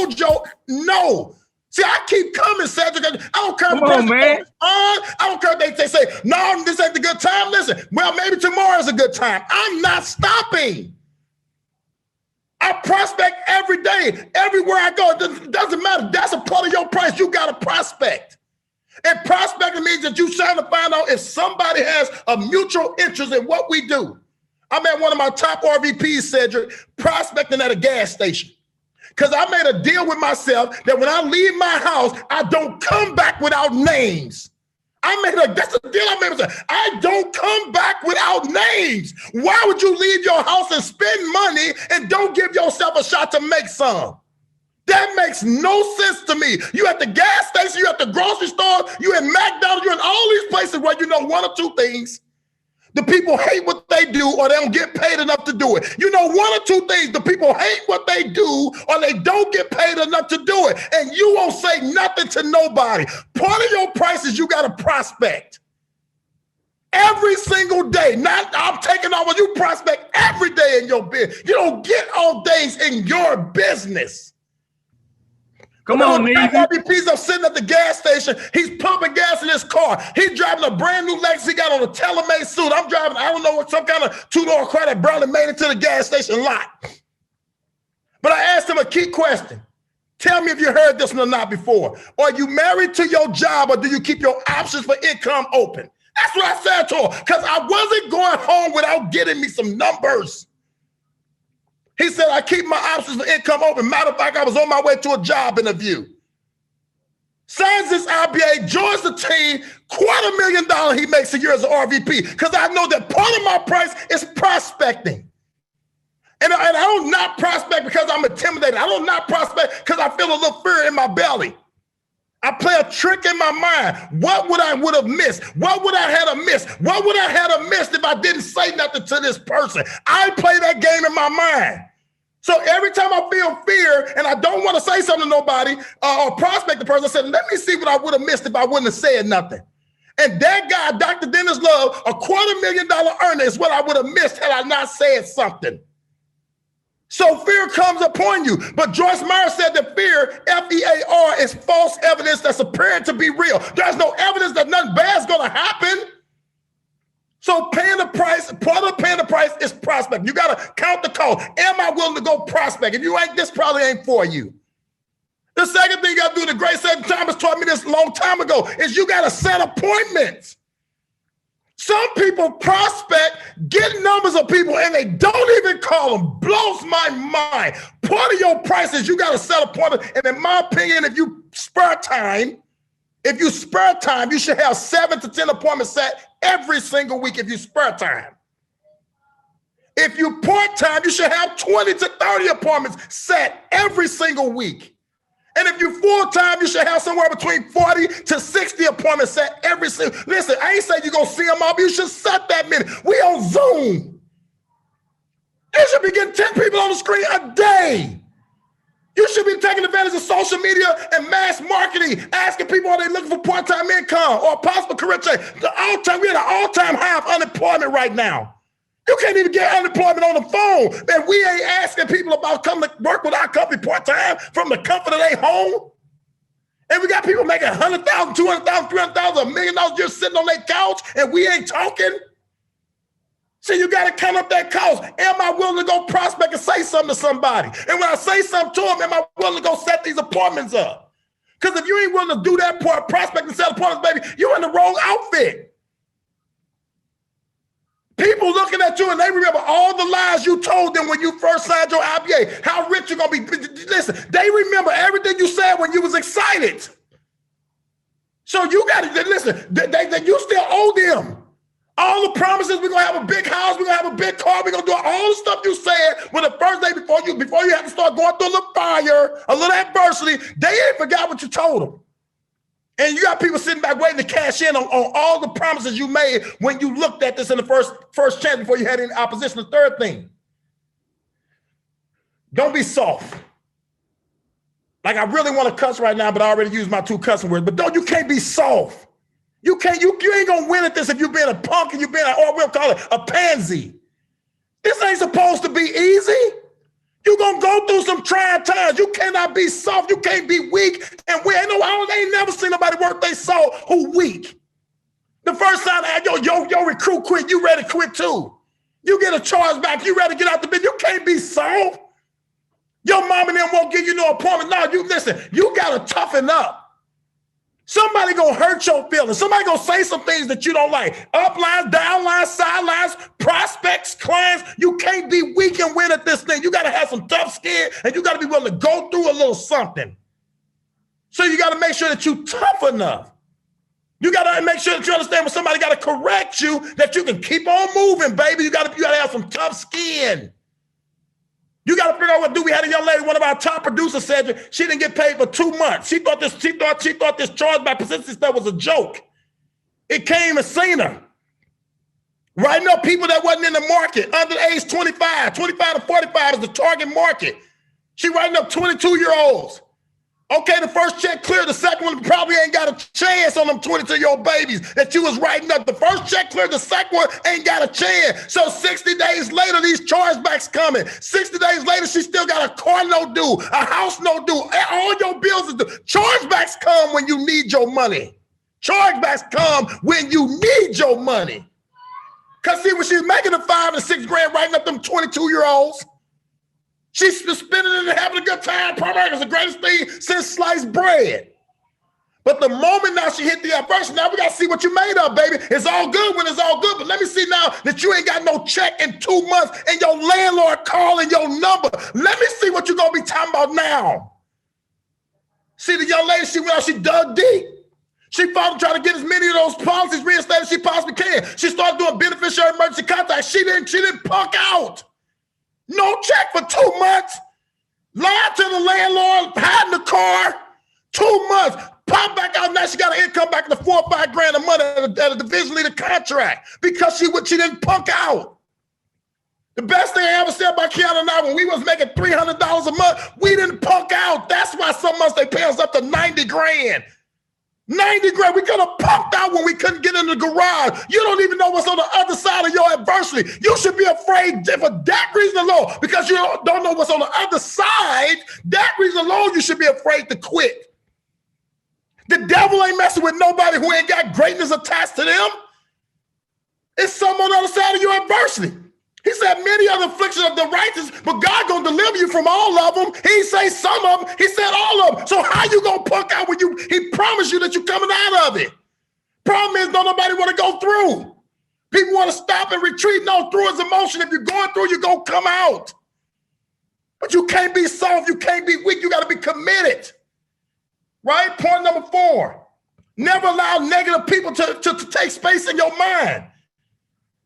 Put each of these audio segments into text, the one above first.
told Joe, no. See, I keep coming, Cedric. I don't care. Come on, man. I don't care if they say, no, this ain't the good time. Listen, well, maybe tomorrow is a good time. I'm not stopping. I prospect every day, everywhere I go. It doesn't matter. That's a part of your price. You got to prospect. And prospecting means that you're trying to find out if somebody has a mutual interest in what we do. I'm at one of my top RVPs, Cedric, prospecting at a gas station. Because I made a deal with myself that when I leave my house, I don't come back without names. That's a deal I made with myself. I don't come back without names. Why would you leave your house and spend money and don't give yourself a shot to make some? That makes no sense to me. You at the gas station, you at the grocery store, you at McDonald's, you in all these places where you know one or two things. The people hate what they do or they don't get paid enough to do it. You know one or two things. The people hate what they do or they don't get paid enough to do it. And you won't say nothing to nobody. Part of your price is you got to prospect. Every single day. Not I'm taking over. You prospect every day in your business. You don't get all days in your business. Come on, RVP's up sitting at the gas station. He's pumping gas in his car. He's driving a brand new Lexus. He got on a tailor-made suit. I'm driving, I don't know what, some kind of two-door car that barely made it to the gas station lot. But I asked him a key question. Tell me if you heard this one or not before. Are you married to your job or do you keep your options for income open? That's what I said to him because I wasn't going home without getting me some numbers. He said, I keep my options for income open. Matter of fact, I was on my way to a job interview. Signs this IBA, joins the team, $250,000 he makes a year as an RVP because I know that part of my price is prospecting. And I don't not prospect because I'm intimidated. I don't not prospect because I feel a little fear in my belly. I play a trick in my mind. What would I have missed? What would I have missed? What would I have missed if I didn't say nothing to this person? I play that game in my mind. So every time I feel fear and I don't want to say something to nobody or prospect the person, I said, let me see what I would have missed if I wouldn't have said nothing. And that guy, Dr. Dennis Love, $250,000 earner is what I would have missed had I not said something. So fear comes upon you. But Joyce Meyer said that fear, F-E-A-R, is false evidence that's apparent to be real. There's no evidence that nothing bad is going to happen. So paying the price, part of paying the price is prospect. You got to count the cost. Am I willing to go prospect? If you ain't, this probably ain't for you. The second thing you got to do, the great St. Thomas taught me this a long time ago, is you got to set appointments. Some people prospect, get numbers of people, and they don't even call them. Blows my mind. Part of your price is you got to set appointments. And in my opinion, if you spare time, you should have 7 to 10 appointments set every single week if you spare time. If you part-time, you should have 20 to 30 appointments set every single week. And if you're full-time, you should have somewhere between 40 to 60 appointments set every single. Listen, I ain't saying you're going to see them all, but you should set that many. We on Zoom. You should be getting 10 people on the screen a day. You should be taking advantage of social media and mass marketing, asking people are they looking for part-time income or possible career change. We're at an all-time high of unemployment right now. You can't even get unemployment on the phone. And we ain't asking people about coming to work with our company part-time from the comfort of their home. And we got people making $100,000, $200,000, $300,000, $1 million just sitting on their couch, and we ain't talking. So you got to count up that cost. Am I willing to go prospect and say something to somebody? And when I say something to them, am I willing to go set these appointments up? Because if you ain't willing to do that part, prospect and set appointments, baby, you're in the wrong outfit. People looking at you and they remember all the lies you told them when you first signed your IBA, how rich you're going to be. Listen, they remember everything you said when you was excited. So you got to, listen, you still owe them. All the promises, we're going to have a big house, we're going to have a big car, we're going to do all the stuff you said when the first day before you had to start going through a little fire, a little adversity, they ain't forgot what you told them. And you got people sitting back waiting to cash in on all the promises you made when you looked at this in the first chance before you had any opposition. The third thing, don't be soft. Like I really want to cuss right now, but I already used my 2 cussing words. But you can't be soft. You ain't gonna win at this if you've been a punk and you've been or we'll call it a pansy. This ain't supposed to be easy. You're going to go through some trying times. You cannot be soft. You can't be weak. And I ain't never seen nobody work they soul who weak. The first time your recruit quit, you ready to quit too. You get a charge back, you ready to get out the bed. You can't be soft. Your mom and them won't give you no appointment. No, you listen, you got to toughen up. Somebody gonna hurt your feelings. Somebody gonna say some things that you don't like. Uplines, downlines, sidelines, prospects, clients. You can't be weak and win at this thing. You gotta have some tough skin and you gotta be willing to go through a little something. So you gotta make sure that you're tough enough. You gotta make sure that you understand when somebody gotta correct you, that you can keep on moving, baby. You gotta have some tough skin. You got to figure out what to do. We had a young lady, one of our top producers said she didn't get paid for 2 months. She thought this charge by percentage stuff was a joke. It came and seen her. Writing up people that wasn't in the market, under age 25 to 45 is the target market. She writing up 22-year-olds. Okay, the first check cleared. The second one probably ain't got a chance on them 22-year-old babies that you was writing up. The first check cleared. The second one ain't got a chance. So 60 days later, these chargebacks coming. 60 days later, she still got a car no due, a house no due. All your bills are due. Chargebacks come when you need your money. Chargebacks come when you need your money. Because see, when she's making the $5 and $6 grand writing up them 22-year-olds, she's spending it and having a good time. Probably it's the greatest thing since sliced bread. But the moment now she hit the adversity, now we got to see what you made of, baby. It's all good when it's all good. But let me see now that you ain't got no check in 2 months and your landlord calling your number. Let me see what you're going to be talking about now. See, the young lady, she dug deep. She fought to try to get as many of those policies reinstated as she possibly can. She started doing beneficiary emergency contacts. She didn't punk out. No check for 2 months. Lied to the landlord, hiding the car. 2 months. Pop back out. Now she got an income back to 4 or 5 grand a month at a division leader contract because she didn't punk out. The best thing I ever said about Kiana and I, when we was making $300 a month, we didn't punk out. That's why some months they pay us up to 90 grand. 90 grand. We could have pumped out when we couldn't get in the garage. You don't even know what's on the other side of your adversity. You should be afraid for that reason alone, because you don't know what's on the other side. That reason alone, you should be afraid to quit. The devil ain't messing with nobody who ain't got greatness attached to them. It's someone on the other side of your adversity. He said many are the afflictions of the righteous, but God gonna deliver you from all of them. He ain't say some of them, he said all of them. So how you gonna punk out when he promised you that you're coming out of it? Problem is, don't nobody wanna go through. People wanna stop and retreat. No, through is emotion. If you're going through, you're gonna come out. But you can't be soft, you can't be weak, you gotta be committed. Right? Point number 4, never allow negative people to take space in your mind.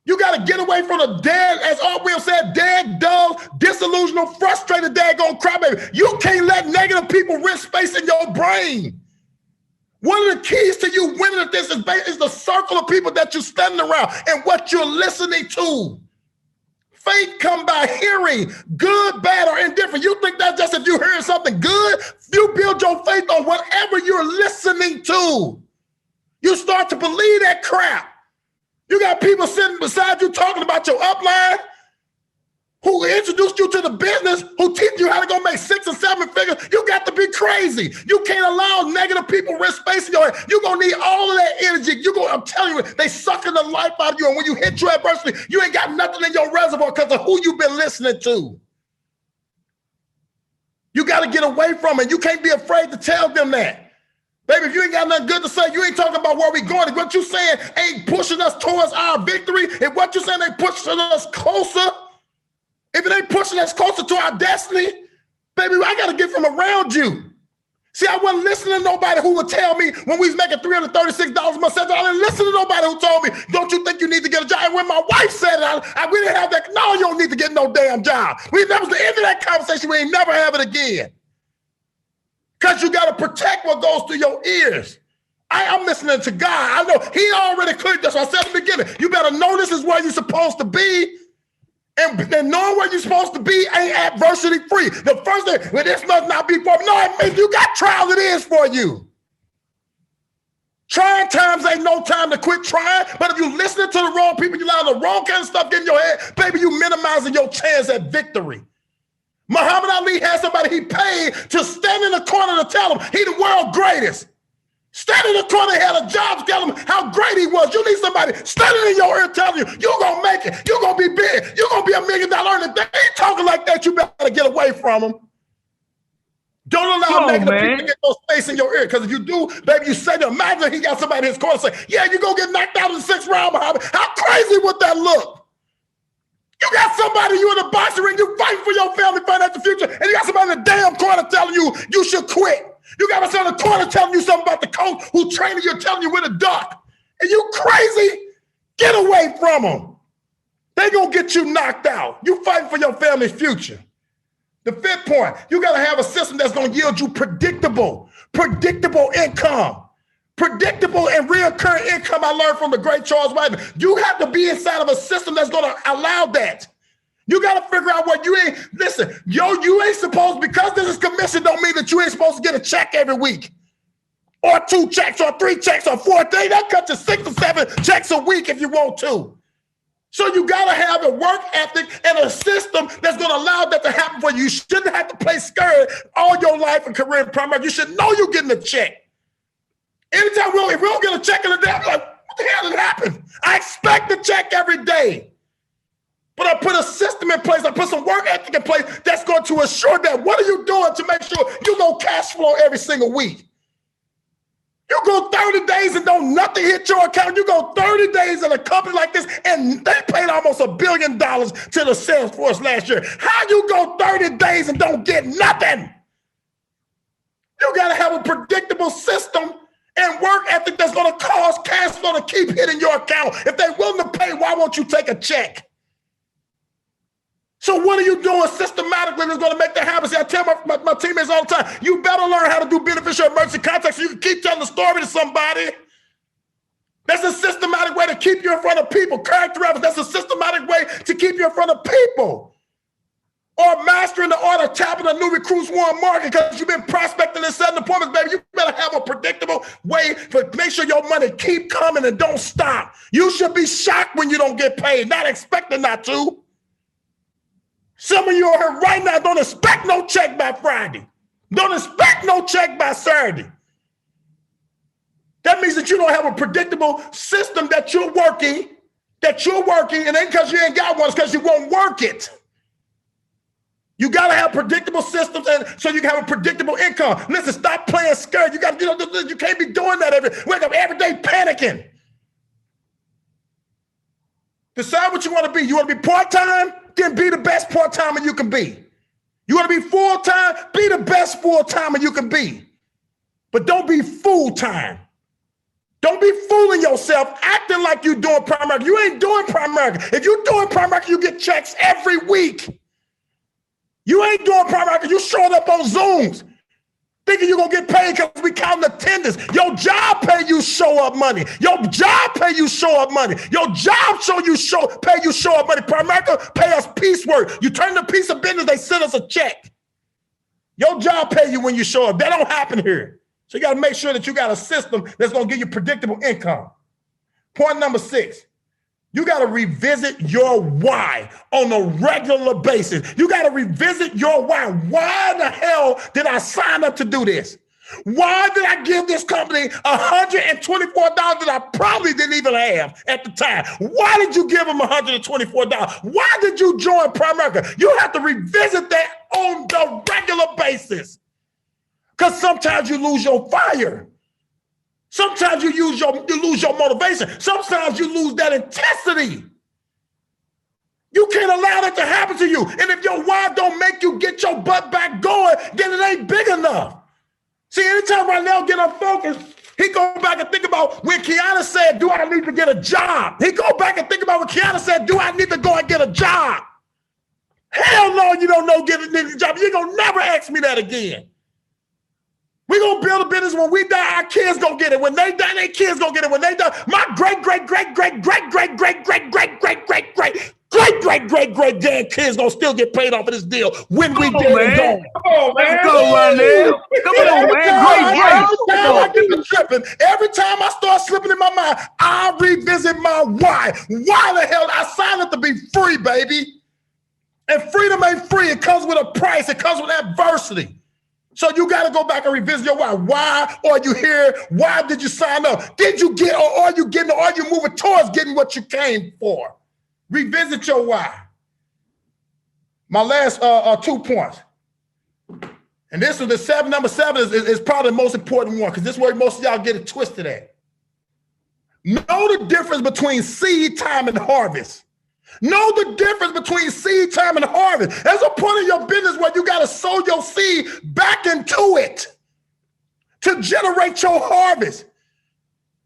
You got to get away from the dead, as Art Will said, dead, dull, disillusional, frustrated, daggone crybaby. You can't let negative people rent space in your brain. One of the keys to you winning at this is the circle of people that you're standing around and what you're listening to. Faith come by hearing, good, bad, or indifferent. You think that's just if you're hearing something good, you build your faith on whatever you're listening to. You start to believe that crap. You got people sitting beside you talking about your upline, who introduced you to the business, who teach you how to go make 6 or 7 figures. You got to be crazy. You can't allow negative people rent space in your head. You're going to need all of that energy. I'm telling you, they sucking the life out of you. And when you hit your adversity, you ain't got nothing in your reservoir because of who you've been listening to. You got to get away from it. You can't be afraid to tell them that. Baby, if you ain't got nothing good to say, you ain't talking about where we going. If what you saying ain't pushing us towards our victory, if what you saying ain't pushing us closer, if it ain't pushing us closer to our destiny, baby, I got to get from around you. See, I wasn't listening to nobody who would tell me when we was making $336 a month. I didn't listen to nobody who told me, don't you think you need to get a job? And when my wife said it, we didn't have that. No, you don't need to get no damn job. That was the end of that conversation. We ain't never have it again. Because you got to protect what goes through your ears. I'm listening to God. I know he already cleared this. I said at the beginning, you better know this is where you're supposed to be. And knowing where you're supposed to be ain't adversity free. The first thing, well, this must not be for me. No, it means you got trials, it is for you. Trying times ain't no time to quit trying. But if you listening to the wrong people, you allow the wrong kind of stuff get in your head, baby, you minimizing your chance at victory. Muhammad Ali had somebody he paid to stand in the corner to tell him he the world greatest. Stand in the corner, he had a job to tell him how great he was. You need somebody standing in your ear telling you, you're going to make it. You're going to be big. You're going to be $1 million earner. If they ain't talking like that, you better get away from them. Don't allow negative people to get no space in your ear. Because if you do, baby, you say to imagine he got somebody in his corner say, yeah, you're going to get knocked out in the 6th round, Muhammad. How crazy would that look? You got somebody, you in a boxing ring, you fighting for your family, financial future, and you got somebody in the damn corner telling you you should quit. You got somebody in the corner telling you something about the coach who training you, telling you where to duck. And you crazy? Get away from them. They gonna get you knocked out. You fighting for your family's future. The 5th point, you gotta have a system that's gonna yield you predictable income. Predictable and reoccurring income I learned from the great Charles White. You have to be inside of a system that's gonna allow that. You got to figure out what you ain't, listen, you ain't supposed, because this is commission don't mean that you ain't supposed to get a check every week. Or 2 checks, or 3 checks, or 4 things. That cut to 6 or 7 checks a week if you want to. So you got to have a work ethic and a system that's going to allow that to happen for you. You shouldn't have to play scared all your life and career in primary. You should know you're getting a check. Anytime if we don't get a check in the day, I'm like, what the hell did happen? I expect a check every day. But I put a system in place, I put some work ethic in place that's going to assure that what are you doing to make sure you go cash flow every single week? You go 30 days and don't nothing hit your account. You go 30 days in a company like this and they paid almost $1 billion to the sales force last year. How you go 30 days and don't get nothing? You got to have a predictable system and work ethic that's going to cause cash flow to keep hitting your account. If they're willing to pay, why won't you take a check? So what are you doing systematically that's going to make that happen? See, I tell my teammates all the time, you better learn how to do beneficial emergency contacts so you can keep telling the story to somebody. That's a systematic way to keep you in front of people. Character evidence, that's a systematic way to keep you in front of people. Or mastering the art of tapping a new recruit's warm market because you've been prospecting and setting appointments, baby. You better have a predictable way to make sure your money keep coming and don't stop. You should be shocked when you don't get paid, not expecting not to. Some of you are here right now, don't expect no check by Friday. Don't expect no check by Saturday. That means that you don't have a predictable system that you're working, and ain't because you ain't got one, it's because you won't work it. You got to have predictable systems and so you can have a predictable income. Listen, stop playing scared. You got to, you can't be doing that wake up every day panicking. Decide what you want to be. You want to be part-time? Then be the best part-timer you can be. You want to be full-time? Be the best full-timer you can be. But don't be full-time. Don't be fooling yourself, acting like you're doing primary. You ain't doing primary. If you're doing primary, you get checks every week. You ain't doing primary. You showing up on Zooms, thinking you're going to get paid because we counting attendance. Your job pay you show up money. Your job pay you show up money. Your job pay you show up money. Primerica pay us piecework. You turn the piece of business, they send us a check. Your job pay you when you show up. That don't happen here. So you got to make sure that you got a system that's going to give you predictable income. Point number 6. You got to revisit your why on a regular basis. You got to revisit your why. Why the hell did I sign up to do this? Why did I give this company $124 that I probably didn't even have at the time? Why did you give them $124? Why did you join Primerica? You have to revisit that on the regular basis because sometimes you lose your fire. Sometimes you lose your motivation. Sometimes you lose that intensity. You can't allow that to happen to you. And if your why don't make you get your butt back going, then it ain't big enough. See, anytime Ronnell get unfocused, he go back and think about when Kiana said, do I need to get a job? He go back and think about when Kiana said, do I need to go and get a job? Hell no, you don't know get a job. You ain't gonna never ask me that again. We're going to build a business. When we die, our kids going to get it. When they die, their kids going to get it. When they die, my great-great-great-great-great-great-great-great-great-great-great-grandkids going to still get paid off of this deal when we dead and gone. Come on, man. Let's go, Ronnell. Come on, man. Every time I start slipping in my mind, I revisit my why. Why the hell I signed up to be free, baby? And freedom ain't free. It comes with a price. It comes with adversity. So you got to go back and revisit your why. Why are you here? Why did you sign up? Did you get, or are you getting, or are you moving towards getting what you came for? Revisit your why. My last 2 points. And this is number seven is probably the most important one because this is where most of y'all get it twisted at. Know the difference between seed time and harvest. Know the difference between seed time and harvest. There's a point in your business where you got to sow your seed back into it to generate your harvest.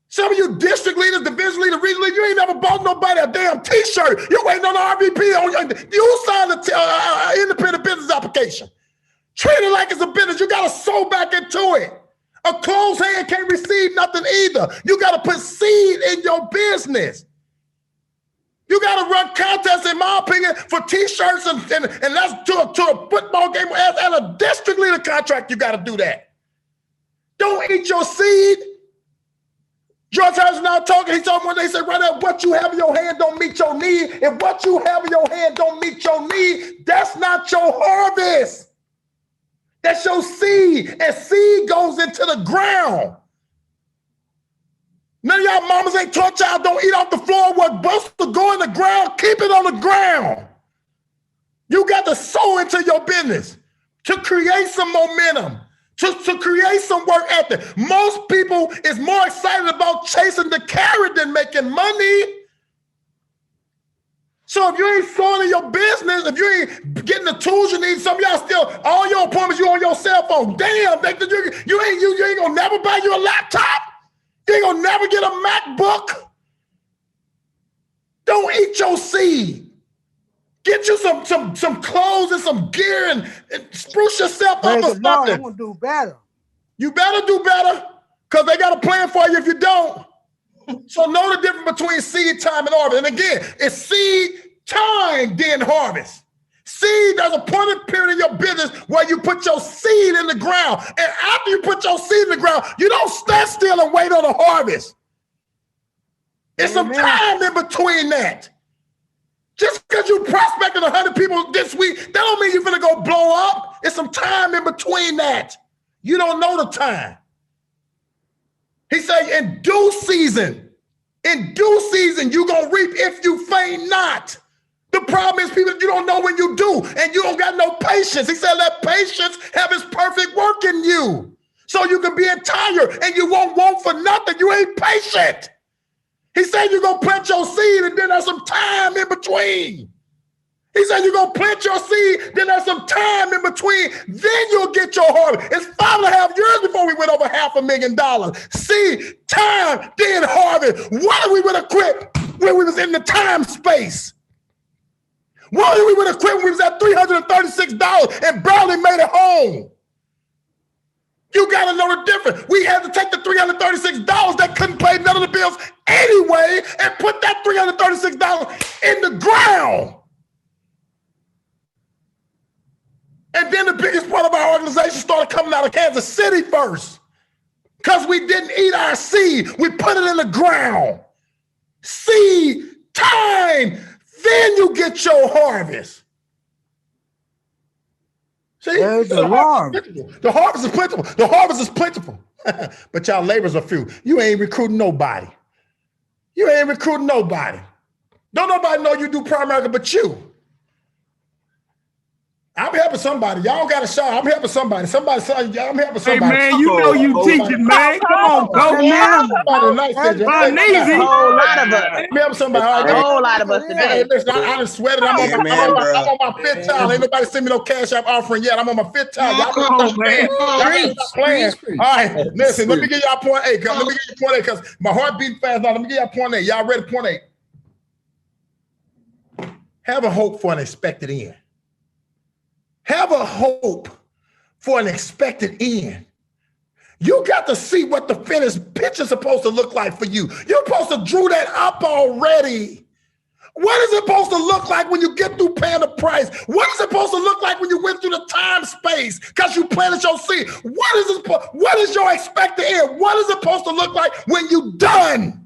Some of you district leaders, division leaders, regional leaders, you ain't never bought nobody a damn t-shirt. You waiting on the RVP. You signed an independent business application. Treat it like it's a business. You got to sow back into it. A closed hand can't receive nothing either. You got to put seed in your business. You got to run contests, in my opinion, for t-shirts and that's to a football game and a district leader contract. You got to do that. Don't eat your seed. George Harrison now talking. He told me one day, he said, right now, what you have in your hand don't meet your need. If what you have in your hand don't meet your need, that's not your harvest. That's your seed, and seed goes into the ground. None of y'all mamas ain't taught y'all don't eat off the floor. What's supposed to go in the ground, keep it on the ground. You got to sow into your business to create some momentum, to create some work ethic. Most people is more excited about chasing the carrot than making money. So if you ain't sowing in your business, if you ain't getting the tools you need, some of y'all still, all your appointments, you on your cell phone. Damn, you ain't gonna never buy you a laptop. You ain't gonna never get a MacBook. Don't eat your seed. Get you some clothes and some gear and spruce yourself up or something. I'm gonna do better. You better do better, because they got a plan for you if you don't. So know the difference between seed time and harvest. And again, it's seed time, then harvest. Seed, there's a point period in your business where you put your seed in the ground. And after you put your seed in the ground, you don't stand still and wait on the harvest. It's some time in between that. Just because you prospected 100 people this week, that don't mean you're gonna go blow up. It's some time in between that. You don't know the time. He said, in due season, you're going to reap if you faint not. The problem is, people, you don't know when you do, and you don't got no patience. He said, let patience have its perfect work in you. So you can be entire, and you won't want for nothing. You ain't patient. He said, you're going to plant your seed, and then there's some time in between. He said, you're going to plant your seed, then there's some time in between, then you'll get your harvest. It's 5.5 years before we went over $500,000. Seed, time, then harvest. Why did we would have quit when we was in the time space? Why did we would have quit when we was at $336 and barely made it home? You got to know the difference. We had to take the $336 that couldn't pay none of the bills anyway and put that $336 in the ground. And then the biggest part of our organization started coming out of Kansas City first, because we didn't eat our seed. We put it in the ground. Seed, time, then you get your harvest. See, the harvest is plentiful. The harvest is plentiful, but y'all labors are few. You ain't recruiting nobody. Don't nobody know you do primary but you. I'm helping somebody. Y'all got a shot. I'm helping somebody. I'm helping somebody. Hey, man, you know you teaching, man. Come on, coach. A whole lot of us. I'm helping somebody. A whole lot of us today. Hey, listen, I done sweated. I'm on my fifth towel. Ain't nobody send me no cash app offering yet. I'm on my fifth towel. Y'all stop playing. All right, listen, let me give y'all point A. Let me give you point A, because my heart beating fast now. Let me give y'all point A. Y'all ready? Point A. Have a hope for an expected end. Have a hope for an expected end. You got to see what the finished picture is supposed to look like for you. You're supposed to drew that up already. What is it supposed to look like when you get through paying the price? What is it supposed to look like when you went through the time space because you planted your seed? What is your expected end? What is it supposed to look like when you done?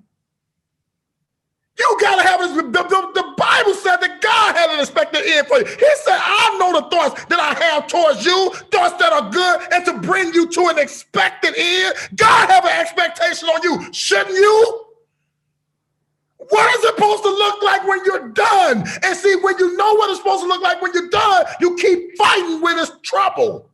You got to have it. The Bible said that God had an expected end for you. He said towards you, thoughts that are good, and to bring you to an expected end. God have an expectation on you, shouldn't you? What is it supposed to look like when you're done? And see, when you know what it's supposed to look like when you're done, you keep fighting when it's trouble.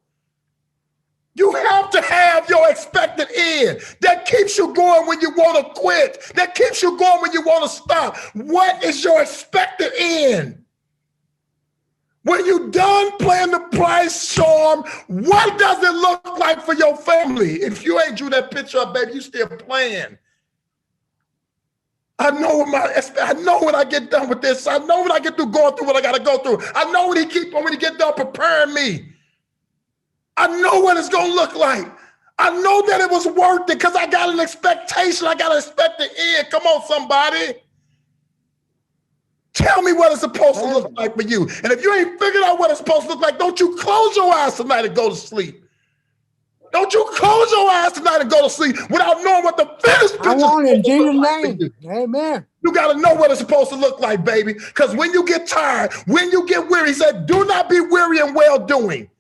You have to have your expected end that keeps you going when you want to quit, that keeps you going when you want to stop. What is your expected end? When you're done playing the price charm, what does it look like for your family? If you ain't drew that picture up, baby, you still playing. I know when I get done with this. I know when I get through going through what I got to go through. I know when he get done preparing me. I know what it's going to look like. I know that it was worth it because I got an expectation. I got an expected end. Come on, somebody. Tell me what it's supposed to look like for you. And if you ain't figured out what it's supposed to look like, don't you close your eyes tonight and go to sleep. Don't you close your eyes tonight and go to sleep without knowing what the finished picture is. I want it in Jesus' name. Amen. You got to know what it's supposed to look like, baby. Because when you get tired, when you get weary, he said, do not be weary in well-doing.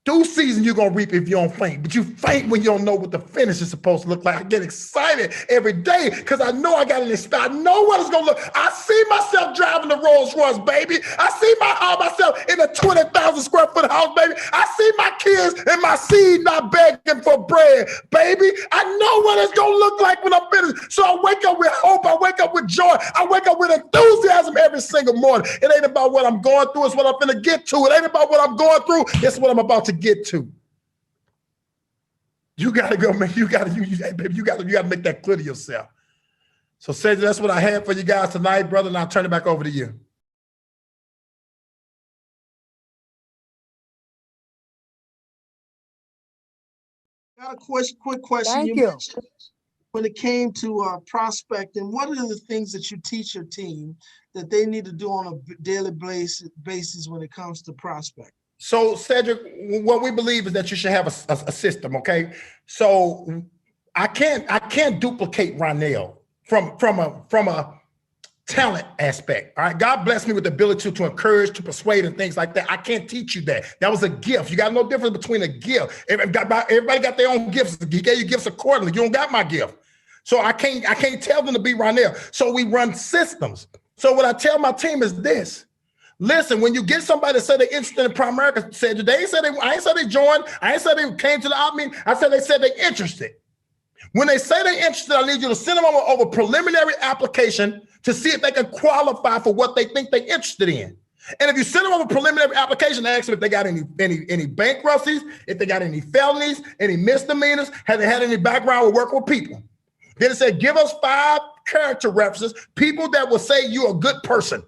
Due season, you're going to reap if you don't faint. But you faint when you don't know what the finish is supposed to look like. I get excited every day because I know I got an expect. I know what it's going to look. I see myself driving the Rolls Royce, baby. I see myself in a 20,000 square foot house, baby. I see my kids and my seed not begging for bread, baby. I know what it's going to look like when I'm finished. So I wake up with hope. I wake up with joy. I wake up with enthusiasm every single morning. It ain't about what I'm going through. It's what I'm going to get to. It ain't about what I'm going through. It's what I'm about to get to. You gotta go, man. You gotta make that clear to yourself. So, Cedric, that's what I have for you guys tonight, brother. And I'll turn it back over to you. Got a quick question. Thank you. Mentioned when it came to prospecting, what are the things that you teach your team that they need to do on a daily basis when it comes to prospecting? So, Cedric, what we believe is that you should have a system, okay? So I can't duplicate Ronnell from a talent aspect. All right. God bless me with the ability to encourage, to persuade, and things like that. I can't teach you that. That was a gift. You got no difference between a gift. Everybody got their own gifts. He gave you gifts accordingly. You don't got my gift. So I can't tell them to be Ronnell. So we run systems. So what I tell my team is this. Listen, when you get somebody that said they're interested in Primerica, I ain't said they joined. I ain't said they came to the out meeting. I said they said they're interested. When they say they're interested, I need you to send them over preliminary application to see if they can qualify for what they think they're interested in. And if you send them over preliminary application, ask them if they got any bankruptcies, if they got any felonies, any misdemeanors, have they had any background with working with people. Then it said, give us 5 character references, people that will say you're a good person.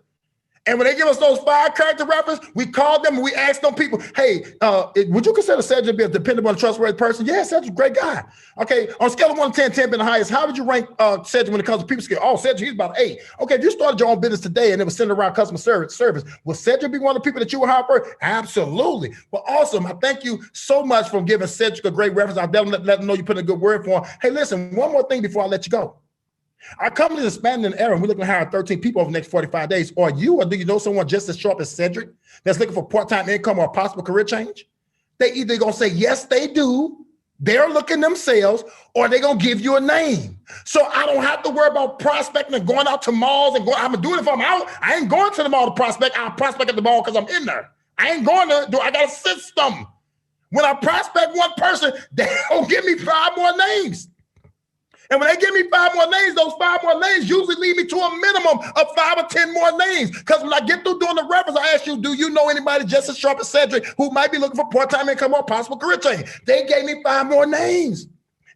And when they give us those 5 character references, we call them and we ask them people, hey, would you consider Cedric to be a dependable and trustworthy person? Yeah, Cedric's a great guy. Okay, on a scale of 1 to 10, 10 being the highest, how would you rank Cedric when it comes to people skills? Oh, Cedric, he's about 8. Okay, if you started your own business today and it was centered around customer service, will Cedric be one of the people that you would hire for? Absolutely. Well, awesome. I thank you so much for giving Cedric a great reference. I'll definitely let them know you put in a good word for him. Hey, listen, one more thing before I let you go. Our company is expanding in era, and we're looking to hire 13 people over the next 45 days. Or do you know someone just as sharp as Cedric that's looking for part-time income or a possible career change? They either going to say, yes, they do. They're looking themselves, or they're going to give you a name. So I don't have to worry about prospecting and going out to malls and I'm going to do it if I'm out. I ain't going to the mall to prospect. I'll prospect at the mall because I'm in there. I ain't going to do, I got a system. When I prospect one person, they don't give me 5 more names. And when they give me 5 more names, those 5 more names usually lead me to a minimum of 5 or 10 more names. Because when I get through doing the reference, I ask you, do you know anybody just as sharp as Cedric who might be looking for part-time income or possible career change? They gave me 5 more names.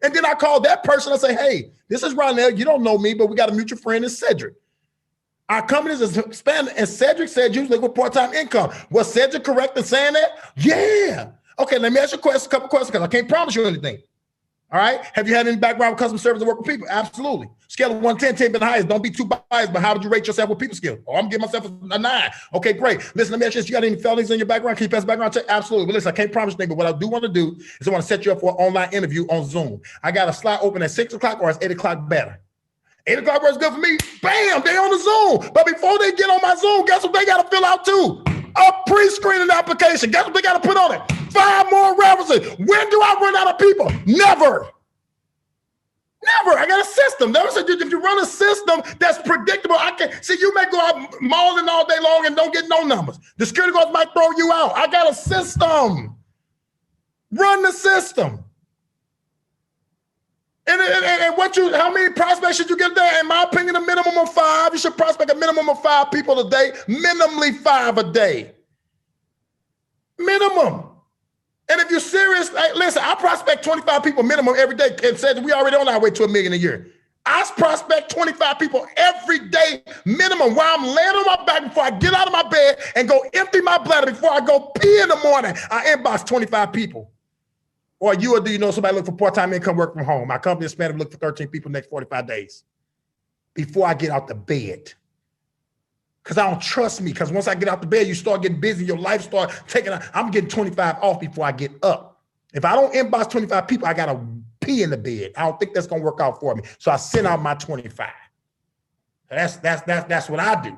And then I call that person and say, hey, this is Ronnell. You don't know me, but we got a mutual friend, it's Cedric. Our company is expanding, and Cedric said usually with part-time income. Was Cedric correct in saying that? Yeah. Okay, let me ask you a couple questions because I can't promise you anything. All right. Have you had any background with customer service and work with people? Absolutely. Scale of 1 to 10, 10 being the highest. Don't be too biased, but how would you rate yourself with people skills? Oh, I'm giving myself a 9. Okay, great. Listen, let me ask you this. You got any felonies in your background? Can you pass a background check? Absolutely. But listen, I can't promise anything, but what I do want to do is I want to set you up for an online interview on Zoom. I got a slot open at 6 o'clock or it's 8 o'clock better. 8 o'clock works good for me. Bam, they on the Zoom. But before they get on my Zoom, guess what they got to fill out too? A pre-screening application. Guess what they got to put on it? 5 more references. When do I run out of people? Never. Never. I got a system. Never said if you run a system that's predictable, I can see you may go out mauling all day long and don't get no numbers. The security guards might throw you out. I got a system. Run the system. And how many prospects should you get there? In my opinion, a minimum of 5. You should prospect a minimum of 5 people a day, minimally 5 a day. Minimum. And if you're serious, listen, I prospect 25 people minimum every day and said we already on our way to $1 million a year. I prospect 25 people every day minimum while I'm laying on my back before I get out of my bed and go empty my bladder before I go pee in the morning. I inbox 25 people. Or do you know somebody look for part-time income work from home? My company is planning to look for 13 people next 45 days before I get out the bed. Because I don't trust me. Because once I get out the bed, you start getting busy. Your life start taking. I'm getting 25 off before I get up. If I don't inbox 25 people, I gotta pee in the bed. I don't think that's gonna work out for me. So I send out my 25. That's what I do.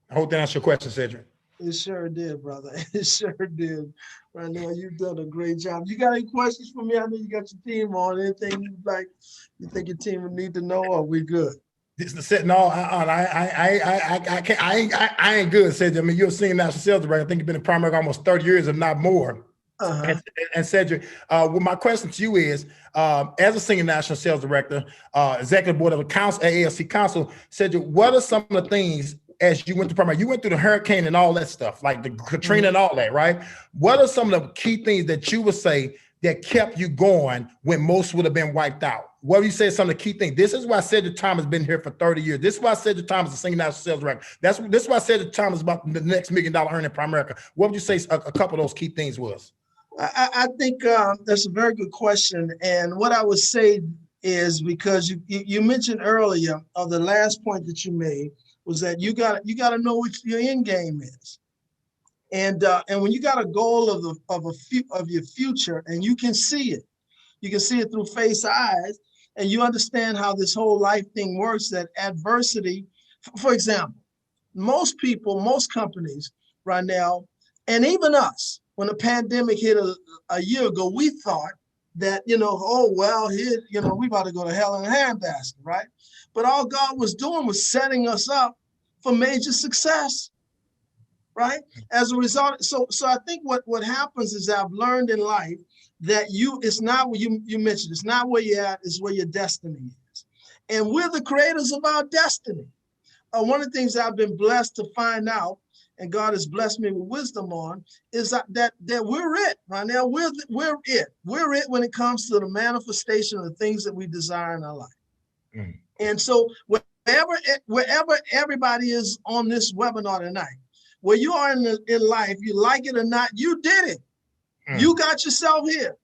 I hope that answers your question, Cedric. It sure did, brother. It sure did. Right now, you've done a great job. You got any questions for me? I know you got your team on. Anything you think your team would need to know, or we good? I ain't good, Cedric. I mean, you're a senior national sales director. I think you've been in primary almost 30 years, if not more. And Cedric, well, my question to you is, as a senior national sales director, executive board of council, AALC council, Cedric, what are some of the things as you went to primary? You went through the hurricane and all that stuff, like the Katrina and all that, right? What are some of the key things that you would say that kept you going when most would have been wiped out? What would you say some of the key things? This is why Cedric Thomas has been here for 30 years. This is why Cedric Thomas is a senior national sales director. This is why Cedric Thomas is about the next $1 million earner in Primerica. What would you say a couple of those key things was? I think that's a very good question. And what I would say is, because you mentioned earlier, of the last point that you made, was that you got to know what your end game is. And when you got a goal of your future, and you can see it through face eyes, and you understand how this whole life thing works, that adversity, for example, most people, most companies right now, and even us, when the pandemic hit a year ago, we thought that, oh, well, here, we about to go to hell in a handbasket, right? But all God was doing was setting us up for major success, right? As a result, so I think what happens is that I've learned in life that it's not what you mentioned, it's not where you're at, it's where your destiny is. And we're the creators of our destiny. One of the things I've been blessed to find out, and God has blessed me with wisdom on, is that we're it right now. We're it. We're it when it comes to the manifestation of the things that we desire in our life. Mm. And so wherever everybody is on this webinar tonight, where you are in life, you like it or not, you did it. Mm. You got yourself here.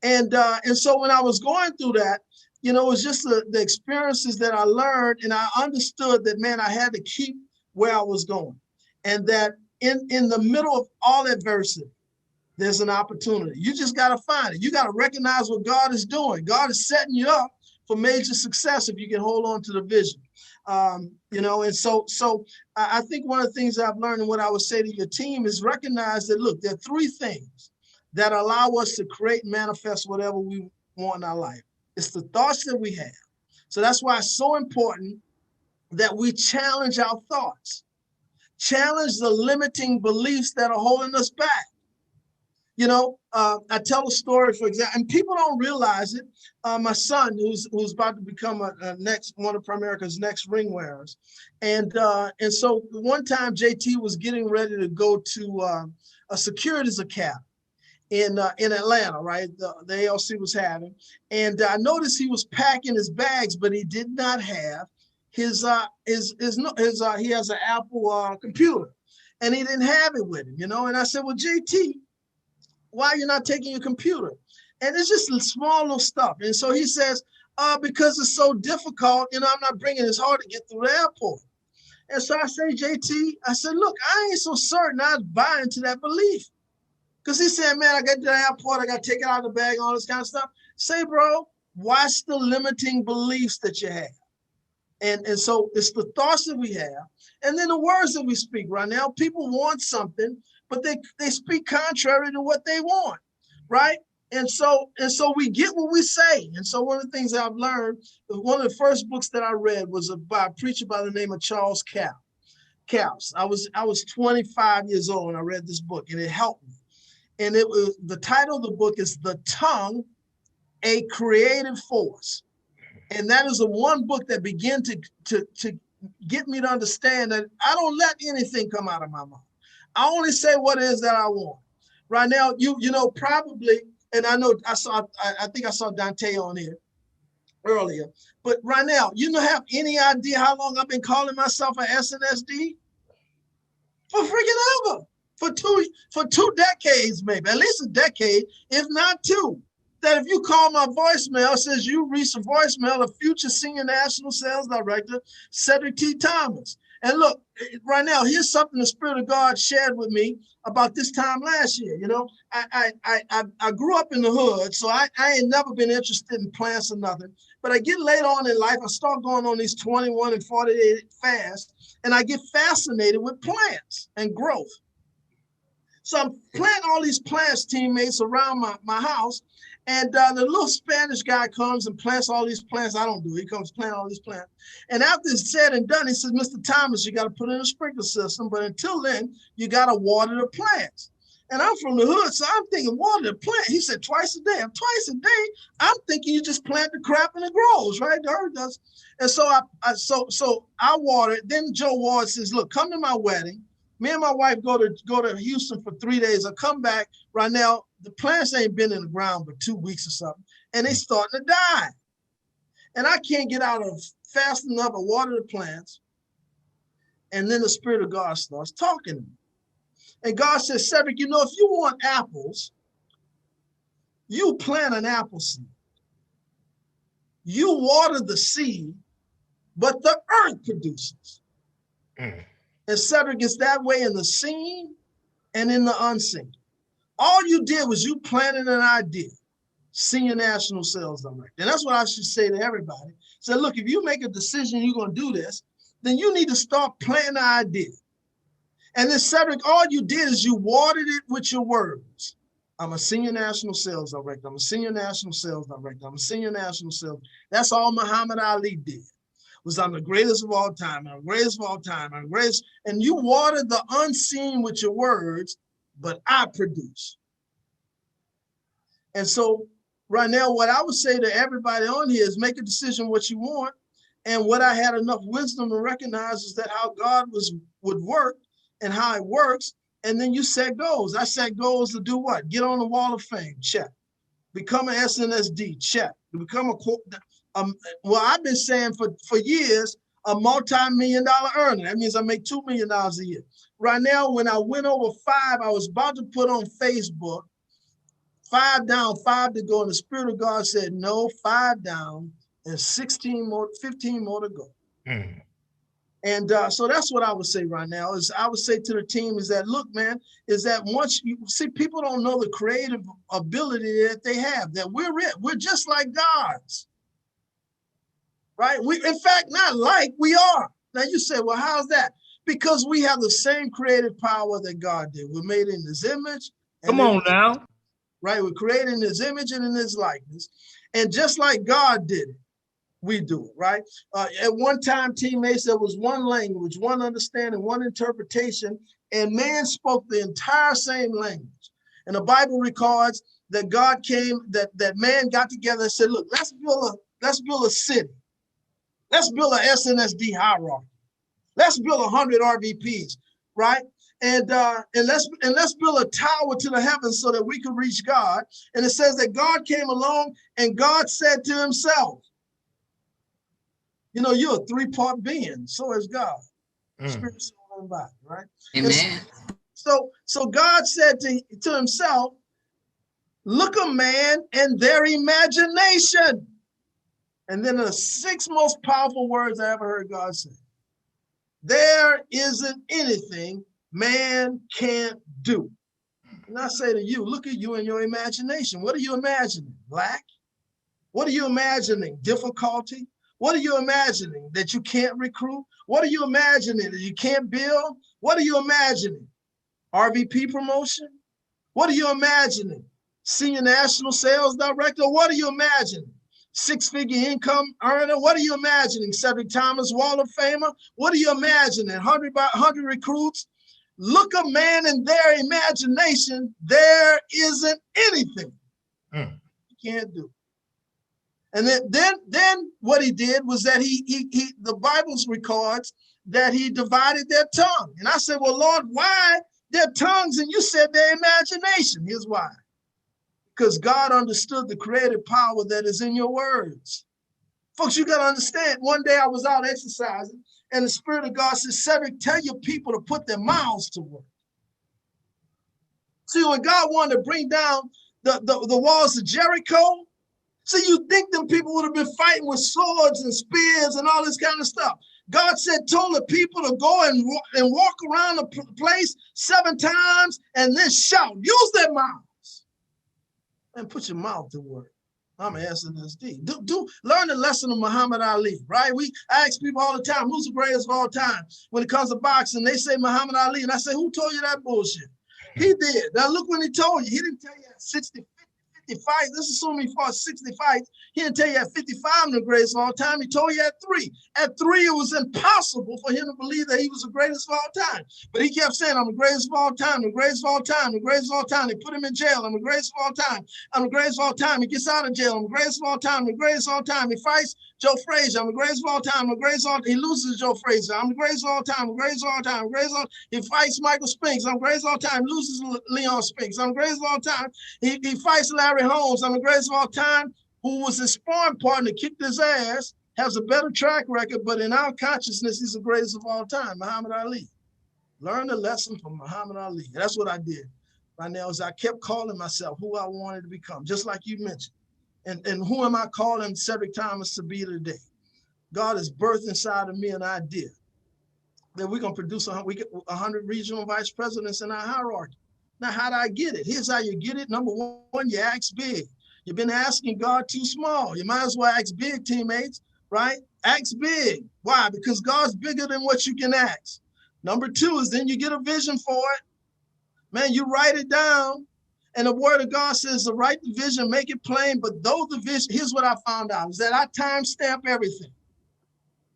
And so when I was going through that, it was just the experiences that I learned, and I understood that, man, I had to keep where I was going. And that in the middle of all adversity, there's an opportunity. You just got to find it. You got to recognize what God is doing. God is setting you up for major success if you can hold on to the vision. And so I think one of the things I've learned, and what I would say to your team, is recognize that, look, there are 3 things that allow us to create and manifest whatever we want in our life. It's the thoughts that we have. So that's why it's so important that we challenge our thoughts. Challenge the limiting beliefs that are holding us back. I tell a story, for example, and people don't realize it. My son, who's about to become one of Primerica's next ring wearers, and so one time JT was getting ready to go to a securities academy in Atlanta, right? The ALC was having, and I noticed he was packing his bags, but he did not have he has an Apple computer, and he didn't have it with him, and I said, well, JT, why are you not taking your computer? And it's just small little stuff. And so he says, because it's so difficult, I'm not bringing it. It's hard to get through the airport. And so I say, JT, I said, look, I ain't so certain I'd buy into that belief. Because he said, man, I got to the airport, I got to take it out of the bag, all this kind of stuff. Say, bro, watch the limiting beliefs that you have. And so it's the thoughts that we have, and then the words that we speak. Right now, people want something, but they speak contrary to what they want, right? And so we get what we say. And so one of the things that I've learned, one of the first books that I read was by a preacher by the name of Charles Capps. I was 25 years old when I read this book, and it helped me. And it was, the title of the book is The Tongue, a Creative Force. And that is the one book that began to get me to understand that I don't let anything come out of my mouth. I only say what it is that I want. Right now, you know, probably, and I know I think I saw Dante on here earlier, but right now, you don't have any idea how long I've been calling myself an SNSD? For freaking ever. For two decades, maybe, at least a decade, if not two. That if you call my voicemail, it says you reached a voicemail of future Senior National Sales Director, Cedric T. Thomas. And look, right now, here's something the Spirit of God shared with me about this time last year. You know, I grew up in the hood, so I ain't never been interested in plants or nothing. But I get later on in life, I start going on these 21 and 48 fasts, and I get fascinated with plants and growth. So I'm planting all these plants, teammates, around my house. And the little Spanish guy comes and plants all these plants. I don't do it. He comes planting all these plants. And after it's said and done, he says, Mr. Thomas, you got to put in a sprinkler system. But until then, you got to water the plants. And I'm from the hood, so I'm thinking, water the plant. He said, twice a day. Twice a day? I'm thinking you just plant the crap and it grows, right? The earth does. And so I water it. Then Joe Ward says, look, come to my wedding. Me and my wife go to Houston for 3 days. I come back. Right now, the plants ain't been in the ground for 2 weeks or something, and they starting to die. And I can't get out of fast enough to water the plants. And then the Spirit of God starts talking to me. And God says, Cedric, you know, if you want apples, you plant an apple seed. You water the seed, but the earth produces. And Cedric, is that way in the seen and in the unseen. All you did was you planted an idea, Senior National Sales Director. And that's what I should say to everybody. Say, look, if you make a decision you're going to do this, then you need to start planting the idea. And then, Cedric, all you did is you watered it with your words. I'm a Senior National Sales Director. I'm a Senior National Sales Director. I'm a Senior National Sales. That's all Muhammad Ali did. Was I'm the greatest of all time. I'm the greatest of all time. I'm the greatest. And you watered the unseen with your words, but I produce. And so right now, what I would say to everybody on here is make a decision what you want. And what I had enough wisdom to recognize is that how God would work and how it works. And then you set goals. I set goals to do what? Get on the wall of fame, check. Become an SNSD, check. Become well, I've been saying for years, a multi-million-dollar earner. That means I make $2 million a year. Right now, when I went over 5, I was about to put on Facebook, 5 down, 5 to go. And the Spirit of God said, no, 5 down and 15 more to go. And so that's what I would say right now is I would say to the team is that, look, man, is that once you see, people don't know the creative ability that they have, that we're just like gods, right? In fact, not like, we are. Now you say, well, how's that? Because we have the same creative power that God did. We're made in his image. Come on now. Right? We're created in his image and in his likeness. And just like God did it, we do it, right? At one time, teammates, there was one language, one understanding, one interpretation, and man spoke the entire same language. And the Bible records that God came, that man got together and said, look, let's build a city. Let's build an SNSD hierarchy. Let's build 100 RVPs, right? And let's build a tower to the heavens so that we can reach God. And it says that God came along and God said to himself, you know, you're a 3-part being. So is God. Spirit, soul, and body, right? Amen. So God said to himself, look a man and their imagination. And then the 6 most powerful words I ever heard God say. There isn't anything man can't do. And I say to you, look at you and your imagination. What are you imagining? Lack? What are you imagining? Difficulty? What are you imagining? That you can't recruit? What are you imagining? That you can't build? What are you imagining? RVP promotion? What are you imagining? Senior national sales director? What are you imagining? Six-figure income earner? What are you imagining? Cedric Thomas, Wall of Famer? What are you imagining? 100 recruits? Look a man in their imagination, there isn't anything you can't do. And then what he did was that the Bible records that he divided their tongue. And I said, well, Lord, why their tongues? And you said their imagination. Here's why. Because God understood the creative power that is in your words. Folks, you got to understand, one day I was out exercising and the Spirit of God said, Cedric, tell your people to put their mouths to work. See, when God wanted to bring down the walls of Jericho, see, you think them people would have been fighting with swords and spears and all this kind of stuff. God told the people to go and walk around the place 7 times and then shout. Use their mouths and put your mouth to work. I'm answering this deep. Learn the lesson of Muhammad Ali, right? I ask people all the time, who's the greatest of all time? When it comes to boxing, they say Muhammad Ali. And I say, who told you that bullshit? He did. Now look when he told you. He didn't tell you at 60, 50 fights. Let's assume he fought 60 fights. He didn't tell you at 55 the greatest of all time. He told you at 3. At 3, it was impossible for him to believe that he was the greatest of all time. But he kept saying, I'm the greatest of all time, the greatest of all time, the greatest of all time. They put him in jail. I'm the greatest of all time. I'm the greatest of all time. He gets out of jail. I'm the greatest of all time, the greatest of all time. He fights Joe Frazier. I'm the greatest of all time, the greatest of all time. He loses to Joe Frazier. I'm the greatest of all time, the greatest of all time, the greatest of all time. He fights Michael Spinks. I'm the greatest of all time. Loses Leon Spinks. I'm the greatest of all time. He fights Larry Holmes. I'm the greatest of all time. Who was his sparring partner, kicked his ass, has a better track record, but in our consciousness, he's the greatest of all time, Muhammad Ali. Learn the lesson from Muhammad Ali. And that's what I did. Right now, is I kept calling myself who I wanted to become, just like you mentioned. And who am I calling Cedric Thomas to be today? God has birthed inside of me an idea that we're going to produce 100 regional vice presidents in our hierarchy. Now, how do I get it? Here's how you get it. Number one, you ask big. You've been asking God too small. You might as well ask big, teammates, right? Ask big. Why? Because God's bigger than what you can ask. Number 2 is then you get a vision for it. Man, you write it down. And the word of God says to write the vision, make it plain. But though the vision, here's what I found out, is that I timestamp everything.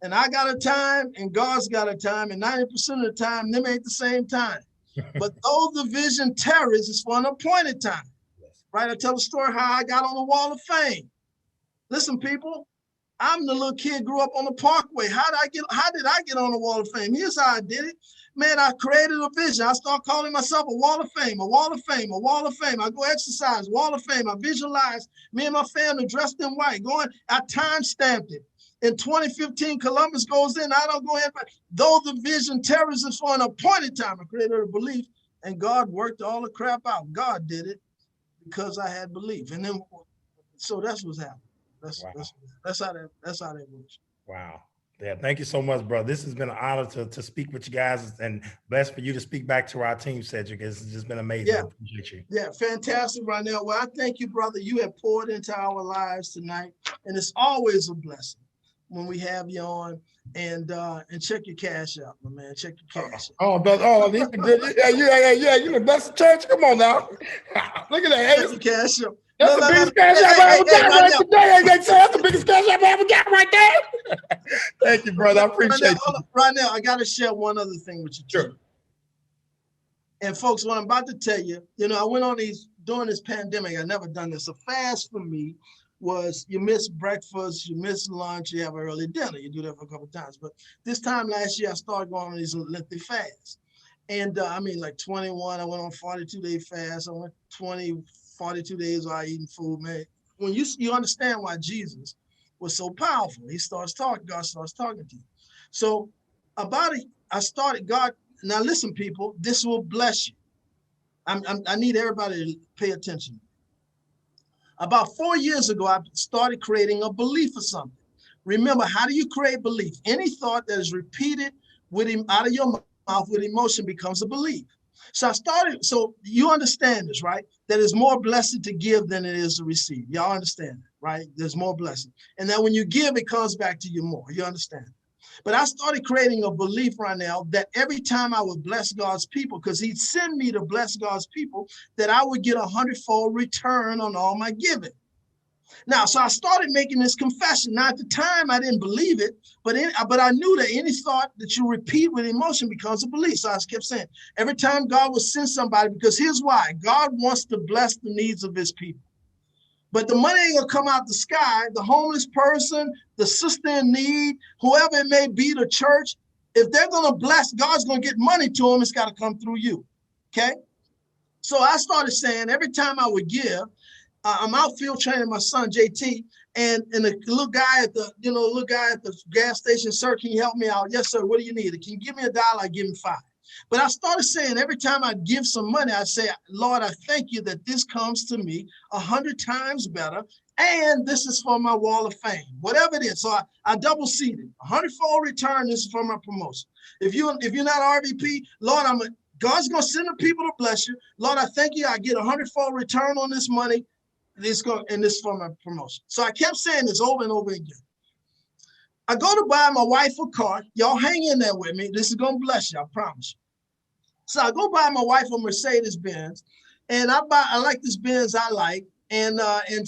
And I got a time and God's got a time. And 90% of the time, them ain't the same time. But though the vision tarries, it's for an appointed time. Right? I tell the story how I got on the Wall of Fame. Listen, people, I'm the little kid grew up on the Parkway. How did I get on the Wall of Fame? Here's how I did it. Man, I created a vision. I start calling myself a Wall of Fame, a Wall of Fame, a Wall of Fame. I go exercise, Wall of Fame. I visualize me and my family dressed in white. I time-stamped it. In 2015, Columbus goes in. I don't go in. Though the vision tarries is for an appointed time, I created a belief, and God worked all the crap out. God did it. Because I had belief, and then so that's what's happening. That's how that works. Wow. Yeah, thank you so much, bro. This has been an honor to speak with you guys, and blessed for you to speak back to our team, Cedric. It's just been amazing. Yeah. I appreciate you. Yeah, fantastic, Ronnell. Well, I thank you, brother. You have poured into our lives tonight, and it's always a blessing when we have you on. And check your cash out, my man. Check your cash out. Yeah, you the best church. Come on now. Look at that. Check your cash out. That's the biggest cash app I ever got right today. That's the biggest cash app I ever got right there. Thank you, brother. I appreciate you. Right now, I got to share one other thing with you. Sure. And folks, what I'm about to tell you, I went on during this pandemic, I've never done this. A fast for me was you miss breakfast, you miss lunch, you have an early dinner. You do that for a couple of times. But this time last year, I started going on these lengthy fasts. And like 21, I went on 42-day fast. I went 42 days without eating food, man. When you understand why Jesus was so powerful, God starts talking to you. So I started, God, now listen, people, this will bless you. I need everybody to pay attention. About 4 years ago, I started creating a belief or something. Remember, how do you create belief? Any thought that is repeated out of your mouth with emotion becomes a belief. So you understand this, right? That it's more blessed to give than it is to receive. Y'all understand that, right? There's more blessing. And then when you give, it comes back to you more. You understand? But I started creating a belief, Ronnell, that every time I would bless God's people, because he'd send me to bless God's people, that I would get 100-fold return on all my giving. Now, so I started making this confession. Now, at the time, I didn't believe it, but I knew that any thought that you repeat with emotion becomes a belief. So I kept saying, every time God will send somebody, because here's why. God wants to bless the needs of his people. But the money ain't gonna come out the sky. The homeless person, the sister in need, whoever it may be, the church, if they're gonna bless, God's gonna get money to them, it's gotta come through you, okay? So I started saying every time I would give, I'm out field training my son, JT, and the little guy at the gas station, sir, can you help me out? Yes, sir, what do you need? Can you give me $1? I give him 5. But I started saying every time I give some money, I say, Lord, I thank you that this comes to me 100 times better. And this is for my wall of fame, whatever it is. So I double seeded, 100-fold return. This is for my promotion. If you're not RVP, Lord, God's going to send the people to bless you. Lord, I thank you. I get 100-fold return on this money. And this is for my promotion. So I kept saying this over and over again. I go to buy my wife a car. Y'all hang in there with me. This is going to bless you, I promise you. So I go buy my wife a Mercedes Benz, and I like this Benz I like. And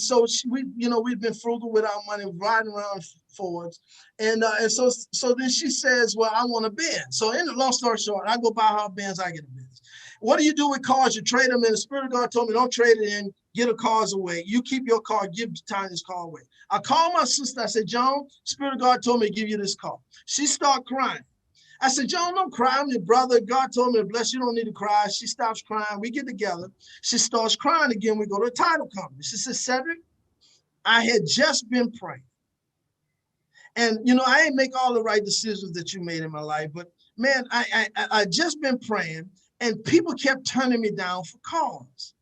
so we've been frugal with our money, riding around Fords. And so then she says, well, I want a Benz. So in the long story short, I go buy her a Benz, I get a Benz. What do you do with cars? You trade them in. The Spirit of God told me, don't trade it in, get a cars away. You keep your car, give Tanya's car away. I called my sister, I said, Joan, Spirit of God told me to give you this car. She started crying. I said, Joan, don't cry. I'm your brother. God told me to bless you. You don't need to cry. She stops crying. We get together. She starts crying again. We go to a title company. She says, Cedric, I had just been praying. And, I ain't make all the right decisions that you made in my life. But, man, I just been praying, and people kept turning me down for cars.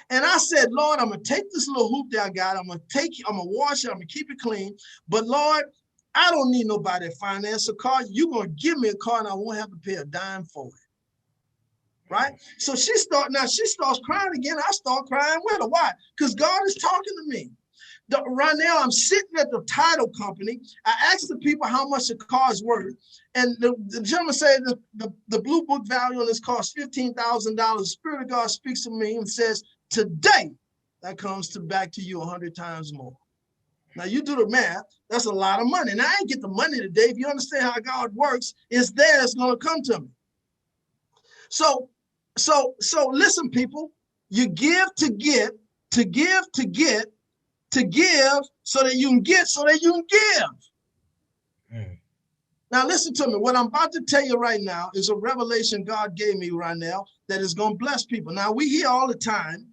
And I said, Lord, I'm going to take this little hoop that I got. I'm going to wash it. I'm going to keep it clean. But, Lord, I don't need nobody to finance a car. You're going to give me a car and I won't have to pay a dime for it. Right? So she starts crying again. I start crying with her. Why? Because God is talking to me. Right now, I'm sitting at the title company. I asked the people how much the car is worth. And the gentleman said the blue book value on this car is $15,000. The Spirit of God speaks to me and says, today, that comes back to you 100 times more. Now you do the math, that's a lot of money. Now I ain't get the money today. If you understand how God works, it's there, it's gonna come to me. So listen, people, you give to get, to give to get, to give so that you can get, so that you can give. Mm. Now listen to me, what I'm about to tell you right now is a revelation God gave me right now that is gonna bless people. Now we hear all the time,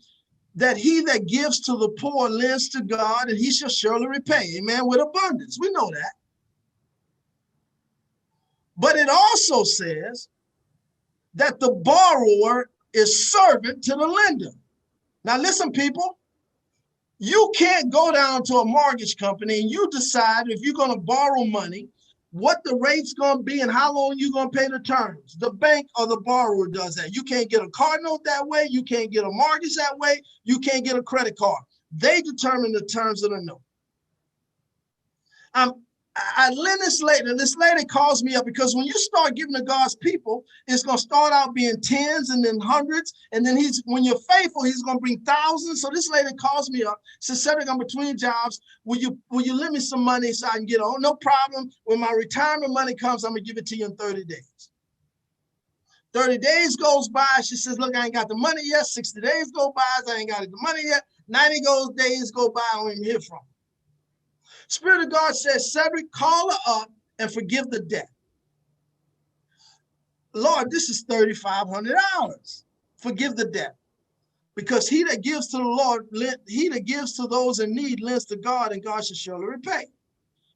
that he that gives to the poor lends to God, and he shall surely repay, amen, with abundance. We know that. But it also says that the borrower is servant to the lender. Now listen, people, you can't go down to a mortgage company and you decide if you're going to borrow money, what the rate's going to be and how long you're going to pay the terms. The bank or the borrower does that. You can't get a car note that way. You can't get a mortgage that way. You can't get a credit card. They determine the terms of the note. I lend this lady, and this lady calls me up because when you start giving to God's people, it's going to start out being tens and then hundreds. And then when you're faithful, he's going to bring thousands. So this lady calls me up, says, Cedric, I'm between jobs. Will you lend me some money so I can get on? No problem. When my retirement money comes, I'm going to give it to you in 30 days. 30 days goes by. She says, look, I ain't got the money yet. 60 days go by. I ain't got the money yet. 90 days go by. I don't even hear from her. Spirit of God says, Cedric, call her up and forgive the debt. Lord, this is $3,500. Forgive the debt. Because he that gives to the Lord, he that gives to those in need, lends to God, and God shall surely repay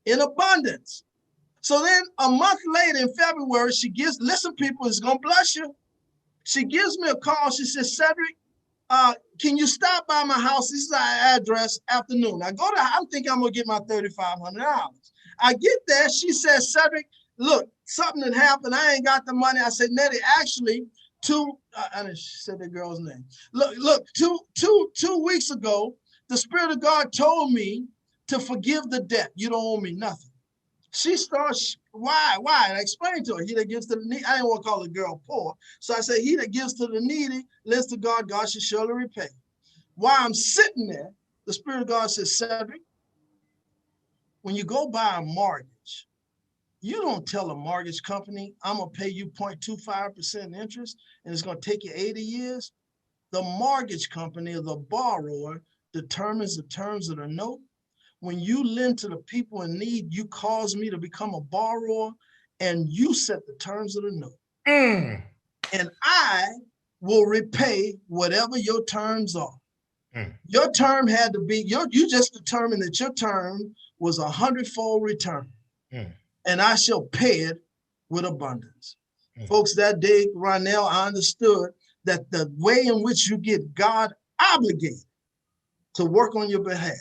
in abundance. So then a month later in February, she gives, listen, people, it's going to bless you. She gives me a call. She says, Cedric, can you stop by my house? This is our address, afternoon. I I'm thinking I'm going to get my $3,500. I get there. She says, Cedric, look, something had happened. I ain't got the money. I said, Nettie, actually, I said the girl's name. Look, two weeks ago, the Spirit of God told me to forgive the debt. You don't owe me nothing. She starts, why? And I explained to her, he that gives to the needy, I didn't want to call the girl poor. So I said, he that gives to the needy, lends to God, God should surely repay. While I'm sitting there, the Spirit of God says, Cedric, when you go buy a mortgage, you don't tell a mortgage company, I'm going to pay you 0.25% interest and it's going to take you 80 years. The mortgage company or the borrower determines the terms of the note. When you lend to the people in need, you cause me to become a borrower and you set the terms of the note. And I will repay whatever your terms are. Your term had to be, you just determined that your term was 100-fold return. And I shall pay it with abundance. Folks, that day, Ronnell, I understood that the way in which you get God obligated to work on your behalf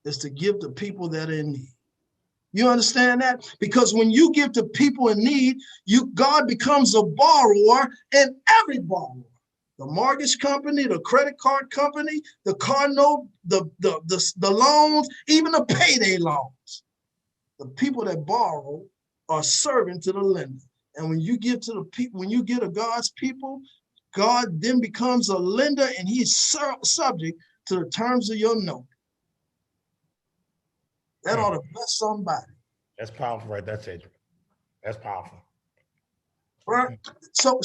is to give to people that are in need. You understand that? Because when you give to people in need, God becomes a borrower, and every borrower, the mortgage company, the credit card company, the car note, the loans, even the payday loans, the people that borrow are serving to the lender. And when you give to the people, when you give to God's people, God then becomes a lender and he's subject to the terms of your note. That ought to bless somebody. That's powerful right there, Cedric. That's powerful. Right? So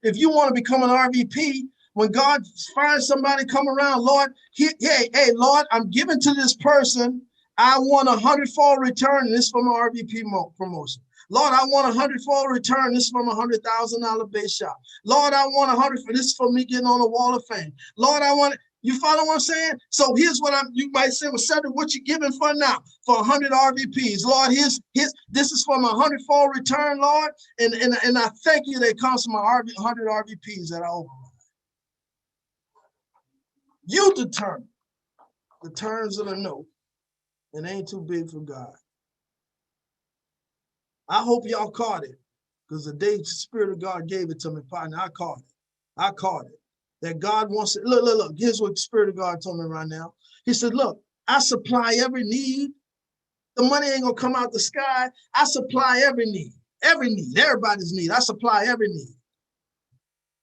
if you want to become an RVP, when God finds somebody come around, Lord, hey, Lord, I'm giving to this person. I want 100-fold return. This from an RVP promotion. Lord, I want 100-fold return. This is from a $100,000 base shop. Lord, I want 100 for this is for me getting on the wall of fame. Lord, I want. You follow what I'm saying? So here's what you might say, well, Cedric, what you giving for now? For 100 RVPs. Lord, this is for my 100-fold return, Lord. And I thank you that it comes from my 100 RVPs that I override. You determine the terms of the note. It ain't too big for God. I hope y'all caught it, because the day the Spirit of God gave it to me, partner, I caught it. I caught it. That God wants it. Look. Here's what the Spirit of God told me right now. He said, look, I supply every need. The money ain't going to come out the sky. I supply every need. Every need. Everybody's need. I supply every need.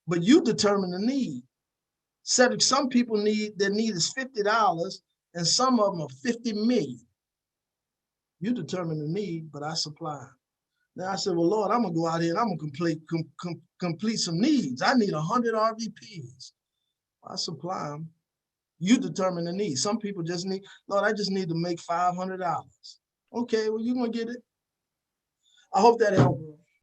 But you determine the need. Cedric, some people their need is $50, and some of them are 50 million. You determine the need, but I supply. Then I said, well, Lord, I'm going to go out here and I'm going to complete some needs. I need 100 RVPs. I supply them. You determine the need. Some people just need, Lord, I just need to make $500. Okay, well, you're going to get it. I hope that helped.